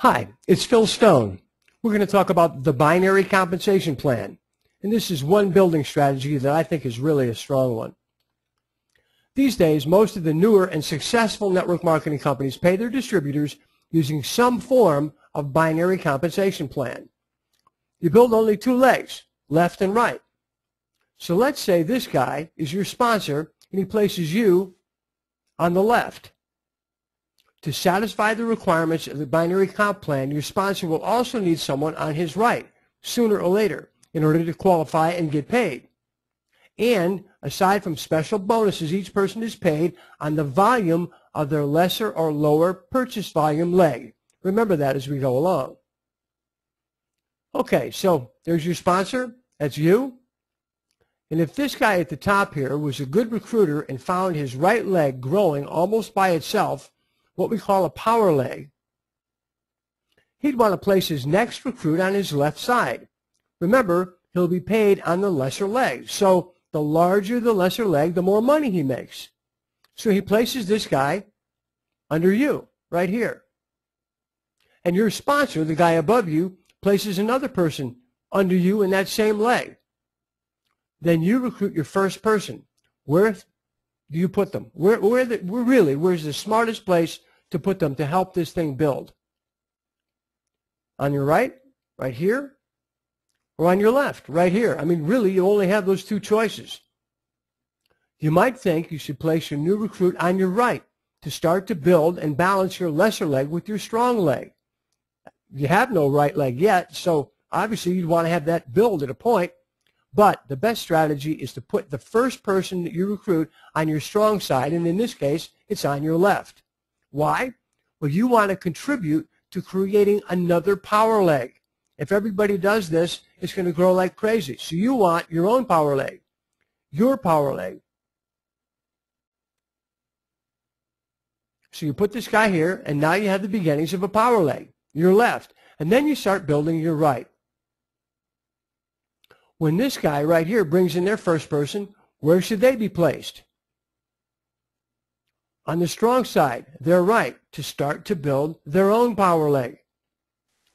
Hi, it's Phil Stone. We're going to talk about the binary compensation plan. And this is one building strategy that I think is really a strong one. These days, most of the newer and successful network marketing companies pay their distributors using some form of binary compensation plan. You build only two legs, left and right. So let's say this guy is your sponsor and he places you on the left. To satisfy the requirements of the binary comp plan, your sponsor will also need someone on his right, sooner or later, in order to qualify and get paid. And aside from special bonuses, each person is paid on the volume of their lesser or lower purchase volume leg. Remember that as we go along. Okay, so there's your sponsor. That's you. And if this guy at the top here was a good recruiter and found his right leg growing almost by itself, what we call a power leg, he'd want to place his next recruit on his left side. Remember, he'll be paid on the lesser leg. So the larger the lesser leg, the more money he makes. So he places this guy under you, right here. And your sponsor, the guy above you, places another person under you in that same leg. Then you recruit your first person. Where do you put them? Where's the smartest place to put them to help this thing build? On your right, right here, or on your left, right here? I mean, really, you only have those two choices. You might think you should place your new recruit on your right to start to build and balance your lesser leg with your strong leg. You have no right leg yet, so obviously you'd want to have that build at a point. But the best strategy is to put the first person that you recruit on your strong side, and in this case, it's on your left. Why? Well, you want to contribute to creating another power leg. If everybody does this, it's going to grow like crazy. So you want your own power leg, your power leg. So you put this guy here, and now you have the beginnings of a power leg, your left. And then you start building your right. When this guy right here brings in their first person, where should they be placed? On the strong side, their right, to start to build their own power leg.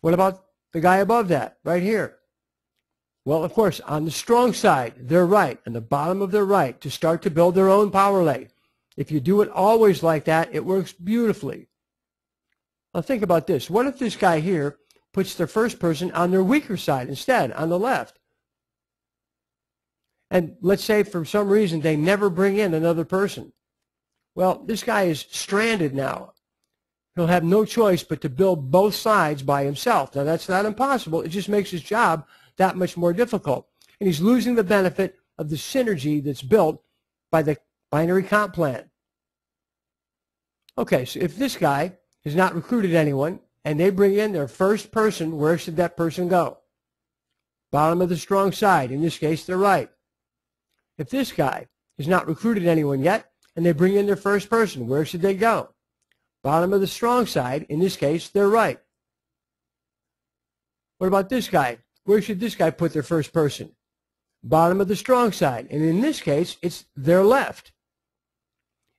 What about the guy above that, right here? Well, of course, on the strong side, their right, on the bottom of their right, to start to build their own power leg. If you do it always like that, it works beautifully. Now think about this. What if this guy here puts their first person on their weaker side instead, on the left? And let's say for some reason they never bring in another person. Well, this guy is stranded now. He'll have no choice but to build both sides by himself. Now, that's not impossible. It just makes his job that much more difficult. And he's losing the benefit of the synergy that's built by the binary comp plan. Okay, so if this guy has not recruited anyone and they bring in their first person, where should that person go? Bottom of the strong side, in this case, their right. If this guy has not recruited anyone yet and they bring in their first person, where should they go? Bottom of the strong side, in this case, their right. What about this guy? Where should this guy put their first person? Bottom of the strong side, and in this case, it's their left.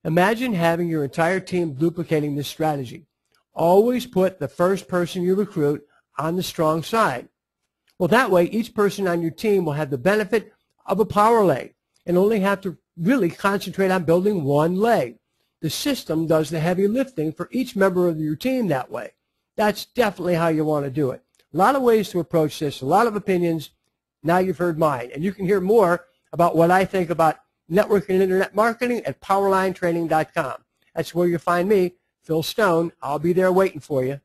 Imagine having your entire team duplicating this strategy. Always put the first person you recruit on the strong side. Well, that way, each person on your team will have the benefit of a power leg and only have to really concentrate on building one leg. The system does the heavy lifting for each member of your team that way. That's definitely how you want to do it. A lot of ways to approach this, a lot of opinions. Now you've heard mine. And you can hear more about what I think about network and internet marketing at powerlinetraining.com. That's where you find me, Phil Stone. I'll be there waiting for you.